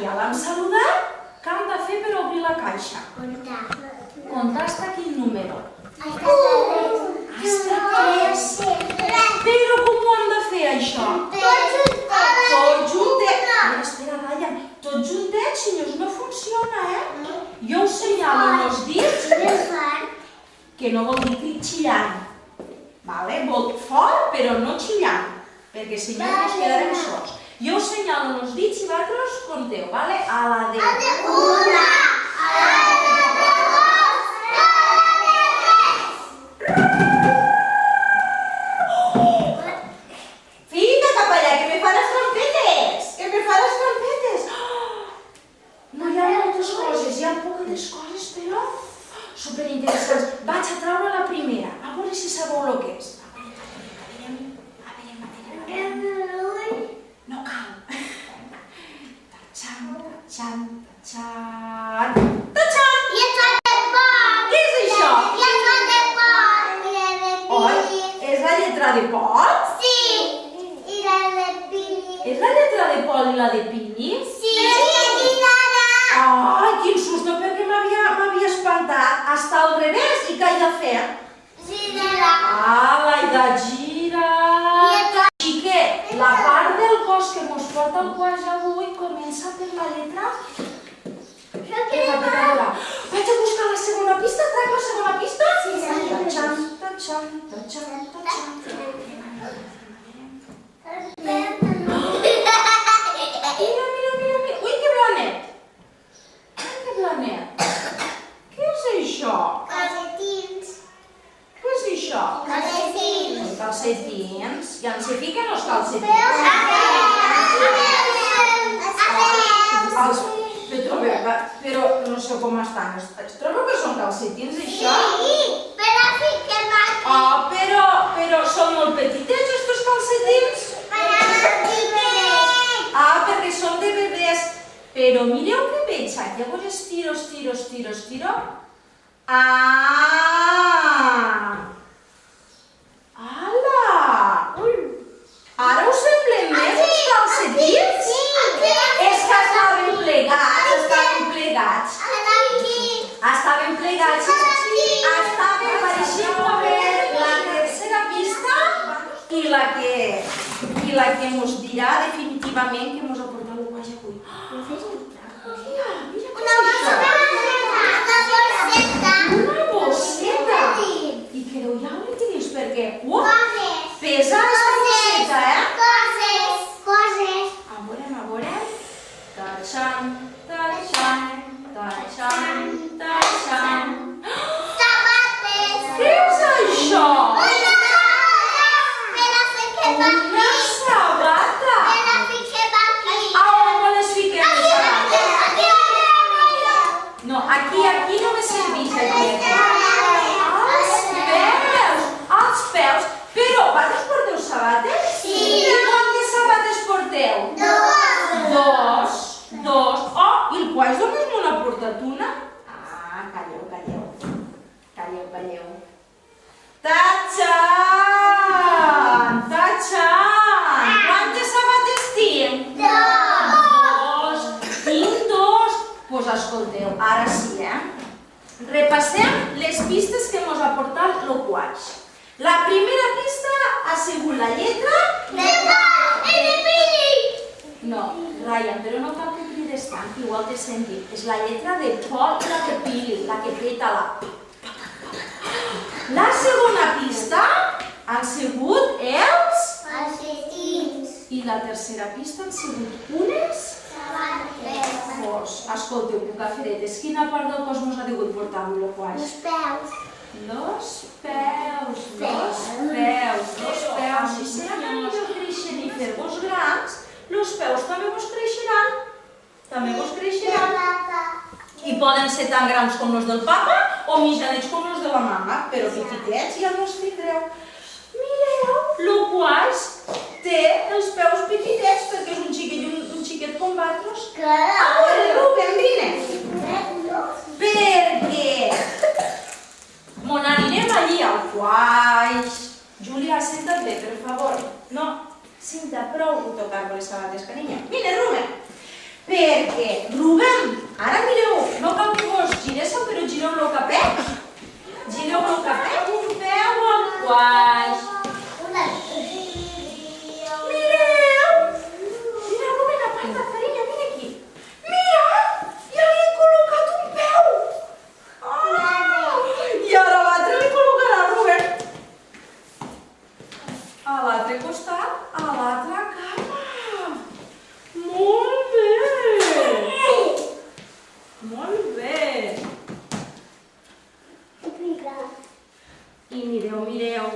ja l'hem saludat, què hem de fer per obrir la caixa? Comptar hasta quin número? Hasta 3. Però com ho hem de fer, això? Tots juntets. Espera, Ryan. Tots juntets, senyors, no funciona, Jo us senyalo amb els dits, que no vol dir xillant. Vol fort, però no xillant, perquè si no ens quedarem sols. Jo us senyalo amb els dits i vosaltres compteu, vale? A la de 1, a la de 2. Fita cap allà, que me fa les trompetes! Que me fa les trompetes! No hi ha moltes coses, hi ha poques coses, però superinteressants. Vaig a treure la primera, a veure si sabeu el que és. A veure. No cal. Tachan, tachan, tachan. Tachan! Què és això? Oi? És la lletra de Pol? És la lletra de Pol i la de Pini? Ai, quin susto, perquè m'havia espantat. Està al revés, i què he de fer? L'he de girar. Així que la part del cos que mos porta el quaix avui comença per la lletra per la picadora. Vaig a buscar la segona pista, trec la segona pista? Tachan, tachan, tachan, tachan. Mira. Ui, que blanet. Que blanet. Què és això? Què és això? Calcetins. Ja en sé fiquen els calcetins. Però no sé com estan. Es trobo que són calcetins, això? Però són molt petitets, estos calcetins? Perquè són de bebès. Però mireu que veig aquí. Llavors estiro. Ala! Ara us semblen més els calcetins? És que estaven plegats. Estaven plegats. Pareixia haver la tercera pista i la que mos dirà definitivament que mos ha portat el quaix avui. Mira què és això. Una bosseta. I que deu llaure que dius perquè pesa esta bosseta, A veure. Tachan. Què és això? Una sabata. On les fiquem, les sabates? No, aquí no me serveix. Els peus. Però, vosaltres porteu sabates? Sí. I quantes sabates porteu? 2. Oh, i el quaix només me n'ha portat una? Calleu. Tachan! Quantes sabates tinc? 2. Tinc 2. Doncs escolteu, ara sí, Repassem les pistes que mos ha portat el quaix. La primera pista ha sigut la lletra... No, Ryan, però no cal que crides tant, igual t'he sentit. És la lletra de Pol i la de Pili, la que peta la... La segona pista han sigut els... I la tercera pista han sigut unes... Escolteu, cucaferetes, quina part del cos mos ha degut portar avui el quaix? Els peus. 2 peus. Si senyors creixen i fer-vos grans, els peus també vos creixeran. I poden ser tan grans com els del papa o mitjanets com els de la mama, però petitets ja no els tindreu. Mireu, el quaix té els peus petitets perquè és un xiquet com vosaltres. A veure, Rubén, vine. Perquè mon anirem allí al quaix. Júlia, senta't bé, per favor. No, senta prou tocar-me les sabates, carinyo. Vine, Rubén. Perquè, Rubén, ara mireu, no cal que vos gireu, però gireu el capet. Gireu el capet, un peu al quaix. Mireu! Mira, Rubén, aparta, carinyo, vine aquí. Mira! Ja li he col·locat un peu! I ara l'altre li col·locarà, Rubén. A l'altre costat, a l'altra cama. Molt bé! Molt bé! I mireu, mireu.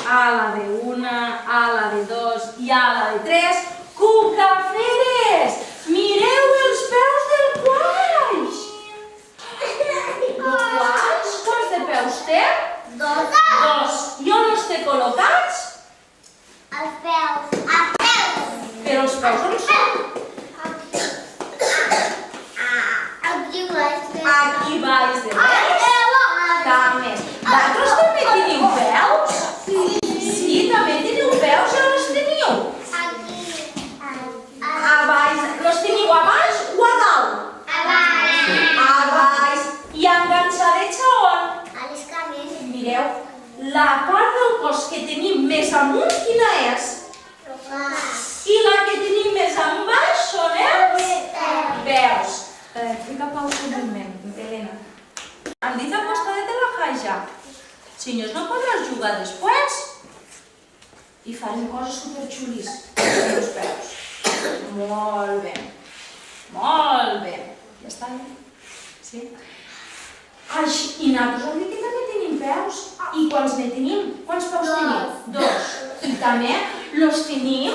A la de una, a la de dos i a la de tres. Cucaferes! Mireu els peus del quaix! El quaix, quants de peus té? Dos. I on els té col·locats? Però els peus on són? Aquí baix de peus. Cames. Vosaltres també teniu peus? Sí, també teniu peus i on els teniu? A baix. Els teniu a baix o a dalt? A baix. I enganxadets a on? Mireu, la part del cos que tenim més amunt, quina és? I la que tenim més en baix són els peus. Fica pausa un moment, Elena. Em dic acostada de la caixa. Senyors, no podràs jugar després? I farem coses superxulis amb els peus. Molt bé. Molt bé. Ja està bé? Sí? I nosaltres avui que també tenim peus. I quants ne tenim? Quants peus tenim? Dos. I també els tenim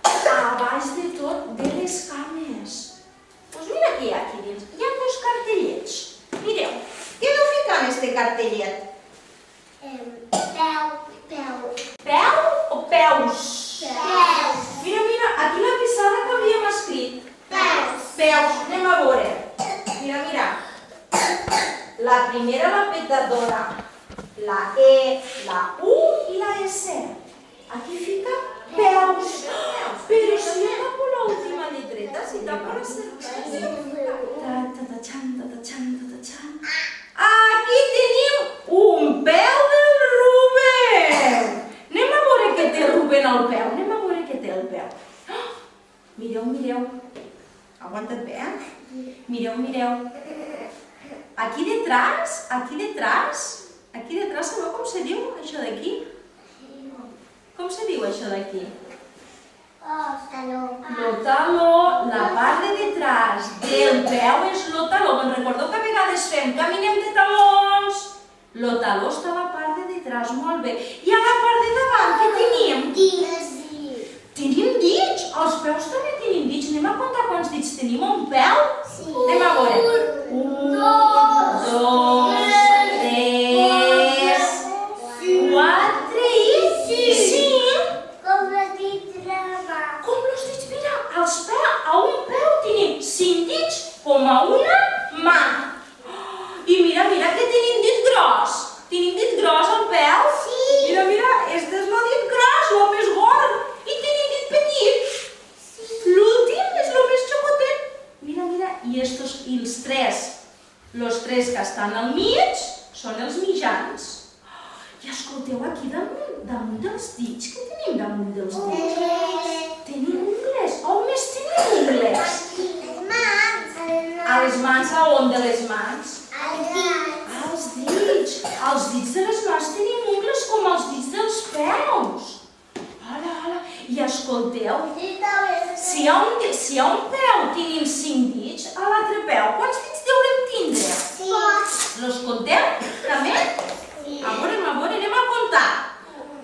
a baix de tot de les cames. Doncs mira què hi ha aquí dins. Hi ha dos cartellets. Mireu, què deu ficar en este cartellet? Peu o peus? Mira, mira, aquí la pissarra que havíem escrit. Peus, anem a veure. Mira, mira. La primera, la petadora. La E, la U i la S. Aquí fica peus. Però si jo tapo l'última lletreta, si tapo la cervesa. Aquí tenim un peu del Rubén. Anem a veure què té el Rubén al peu. Anem a veure què té el peu. Mireu, mireu. Aguanta't bé, eh? Mireu, mireu. Aquí detrás, sabeu com se diu això d'aquí? Com se diu això d'aquí? Lo taló, la part de detrás del peu és lo taló. Me'n recordeu que a vegades fem caminem de talons? Lo taló està a la part de detrás, molt bé. I a la part de davant, què tenim? Tenim dits? Els peus també tenim dits. Anem a comptar quants dits tenim a un peu? Anem a veure. 1, 2, 3, 4 i 5. Com els dits? Mira, a un peu tenim 5 dits com a una mà. I mira, mira que tenim dit gros. Tenim dit gros al peu? Mira, mira, este és el dit gros, el més gord. I tenim dit petit. L'últim és el més xocotet. Mira, mira, i els tres que estan al mig són els mitjans. I escolteu, aquí damunt dels dits, què tenim damunt dels dits? Tenim ungles. On més tenim ungles? A les mans, a on de les mans? Als dits. Als dits de les mans tenim ungles com els dits dels peus. Hola, hola. I escolteu, si a un peu tenim 5 dits, a l'altre peu, quants dits deurem tindre? Els contem, també? A veure, anem a comptar.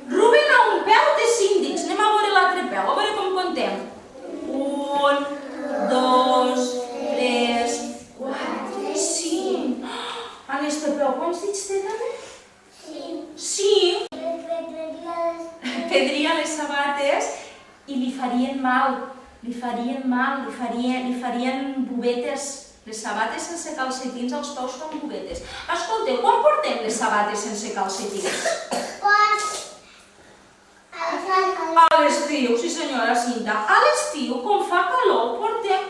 Rubén a un peu té 5 dits, anem a veure l'altre peu, a veure com contem. 1, 2, 3, 4, 5. En este peu, quants dits té també? 5. Pedria les sabates i li farien mal, li farien bobetes. Les sabates sense calcetins, els peus fan bobetes. Escolteu, quan portem les sabates sense calcetins? A l'estiu, sí senyora Cinta. A l'estiu, com fa calor, portem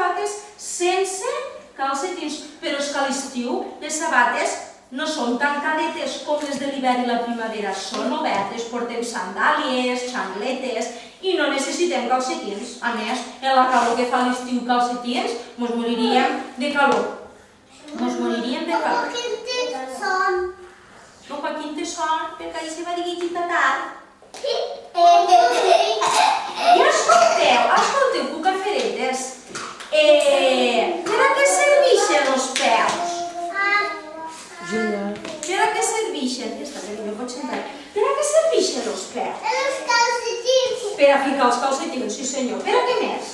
sabates sense calcetins, però és que a l'estiu les sabates no són tan cadetes com les de l'hivern i la primavera, són obertes, portem sandàlies, xancletes i no necessitem calcetins. A més, en la calor que fa l'estiu calcetins, ens moriríem de calor. Ens moriríem de calor. No, pa quin te son, perquè ahir se va dirigir tard. I escolteu, cucaferetes, per a què serveixen els peus? Per a què serveixen? Per a què serveixen els peus? Els calcetins. Per a ficar els calcetins, sí senyor. Per a què més?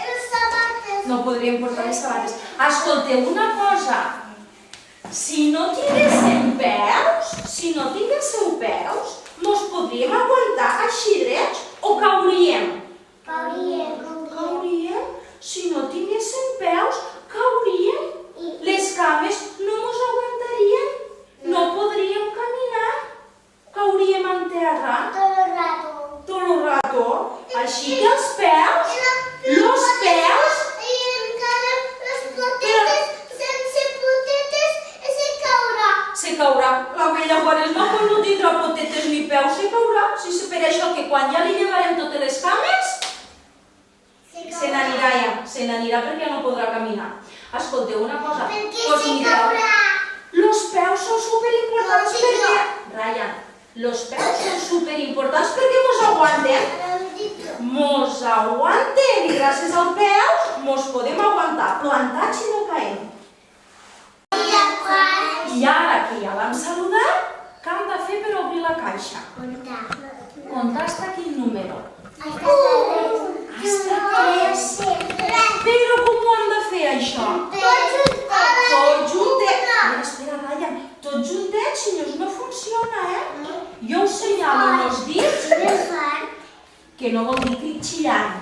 Els sabates. No podríem portar les sabates. Escolteu una cosa. Si no tinguéssim peus, mos podríem aguantar així drets o cauríem? Cauríem? Si no tinguéssim peus, cauríem? Les cames no mos aguantarien? No podríem caminar? Cauríem en terra? Tot el rato. Així que els peus, I encara les potetes, sense potetes, se caurà. se caurà. La vella quan no tindrà potetes ni peus, se caurà. Per això que quan ja li llevarem totes les cames, se n'anirà perquè no podrà caminar. Escolteu una cosa. Per què se caurà? Los peus són superimportants perquè... Ryan, los peus són superimportants perquè mos aguantem. Mos aguantem i gràcies als peus mos podem aguantar plantats i no caem. I ara que ja l'hem saludat, què hem de fer per obrir la caixa? Comptar hasta quin número? Hasta 3. Però com ho hem de fer això? Tot juntet. Espera, Ryan, tot juntet, senyors, no funciona, Jo us senyalo amb els dits, que no vol dir xillant.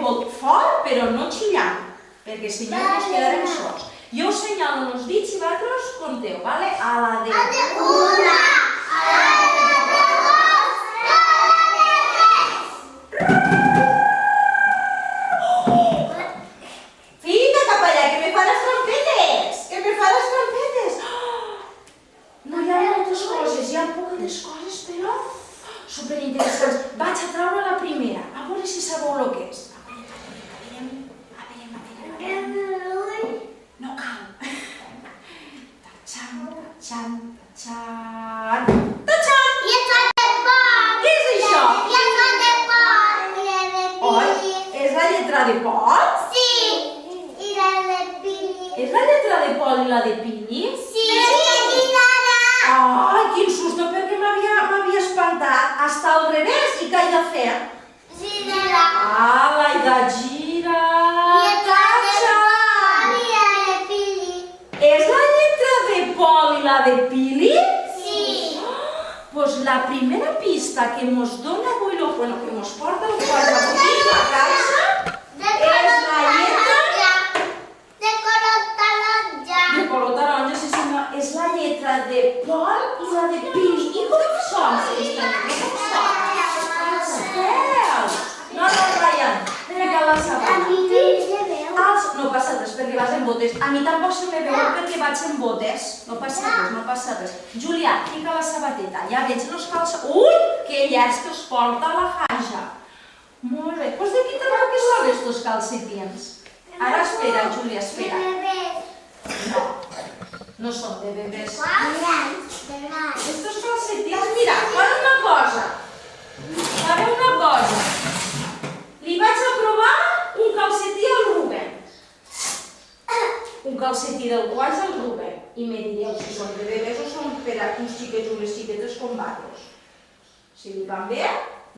Vol fort, però no xillant, perquè si no ens quedarem sols. Jo us senyalo amb els dits i vosaltres compteu, a la de... Fita cap allà, que me fa les trompetes! No hi ha moltes coses, hi ha poques coses, però superinteressants. Vaig a treure la primera, a veure si sabeu el que és. A veure. No cal. Tatxan. Què és això? Oi? És la lletra de Pol? És la lletra de Pol i la de Pini? Ai, quin susto, perquè m'havia espantat. Hasta al revés, i què he de fer? L'he de girar. És la lletra de Pol i la de Pili? Doncs la primera pista que mos dona avui, que mos porta el quart avui a la caixa, és la lletra... De color taronja, sí senyor. És la lletra de Pol i la de Pili. I com sona aquesta lletra? Com sona? Els peus. No, Ryan, fica la sabata. No passa res, perquè vas en botes. A mi tampoc se me veu perquè vaig en botes. No passa res. Julià, fica la sabateta. Ja veig els calçats. Ui, que llargs que es porta la Haja. Molt bé. Doncs de qui sabeu que són estos calcetins? Ara espera, Júlia, espera. No són de bebès. Estos calcetins, mira, fan una cosa. Faré una cosa. Li vaig a provar un calcetí al Rubén. Un calcetí del qual és el Rubén. I me direu si són de bebès o són per a uns xiquets o unes xiquetes com vosaltres. Si li van bé,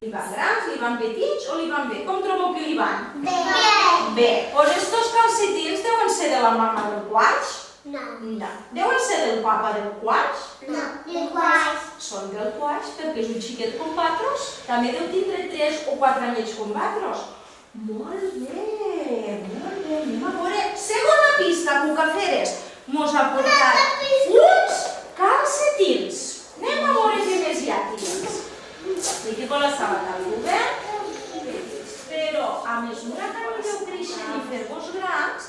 li van grans, li van petits o li van bé? Com trobeu que li van? Bé. Doncs estos calcetins deuen ser de la mama del Quaix? No. Deuen ser del papa del Quaix? No, del Quaix. Són del Quaix perquè és un xiquet com vosaltres. També deu tindre 3 o 4 anyets com vosaltres. Molt bé. Anem a veure. Segona pista, Cucaferes. Mos ha portat uns calcetins. Anem a veure què més hi ha aquí. Li fico la sabata al Rubén. mesura que anireu creixent i fer-vos grans,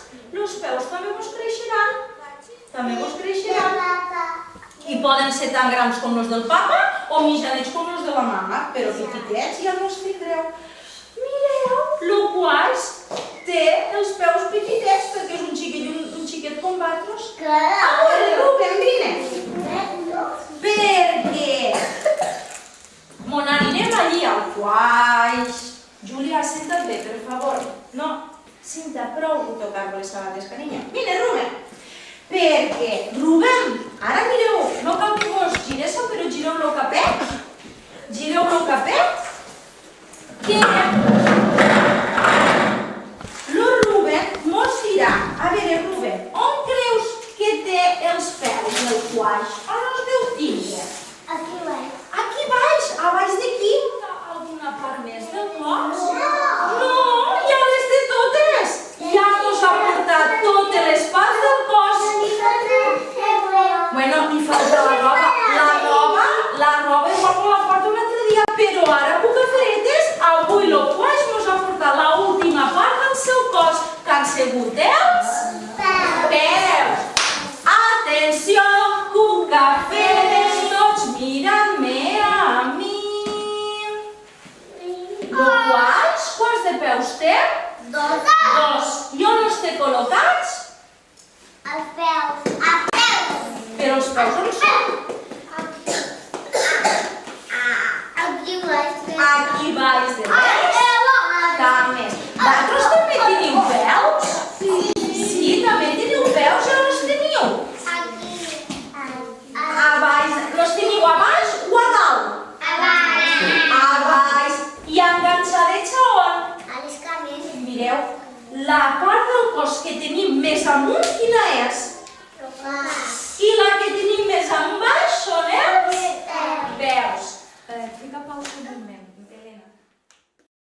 els peus també vos creixeran. També vos creixeran. I poden ser tan grans com els del papa o mitjanets com els de la mama, però petitets ja no els tindreu. Mireu, lo guais té els peus petitets perquè és un xiquet com vosaltres. A veure, Rubén, vine. Perquè mon anirem allí al guais. Júlia, senta't bé, per favor. No, Cinta, prou de tocar-me les sabates, carinyo. Vine, Rubén. Perquè, Rubén, ara mireu, no cal que vos gireu, però gireu el capet. Gireu el capet. Que lo Rubén mos dirà. A veure, Rubén, on creus que té els peus del guaix? On els deu tindre? Aquí baix. Aquí baix, a baix d'aquí. Alguna part més del cos? No, ja les té totes. Ja mos ha portat totes les parts del cos. Bueno, li falta la roba. La roba igual me la porto un altre dia, però ara puc a feretes. Avui lo guaix mos ha portat l'última part del seu cos, que han sigut els peus. Atenció, cuca feres, tots mirant-me a mi. Lo guaix, quants de peus té? Dos. I on els té col·locats? Els peus. Els peus. Però els peus on són? Aquí baix. Aquí baix de més. També. Vosaltres també teniu peus? Sí, també teniu peus i on els teniu? Aquí. A baix. Els teniu a baix o a dalt? A baix. I enganxadets a on? A les cames. Mireu, la part del cos que tenim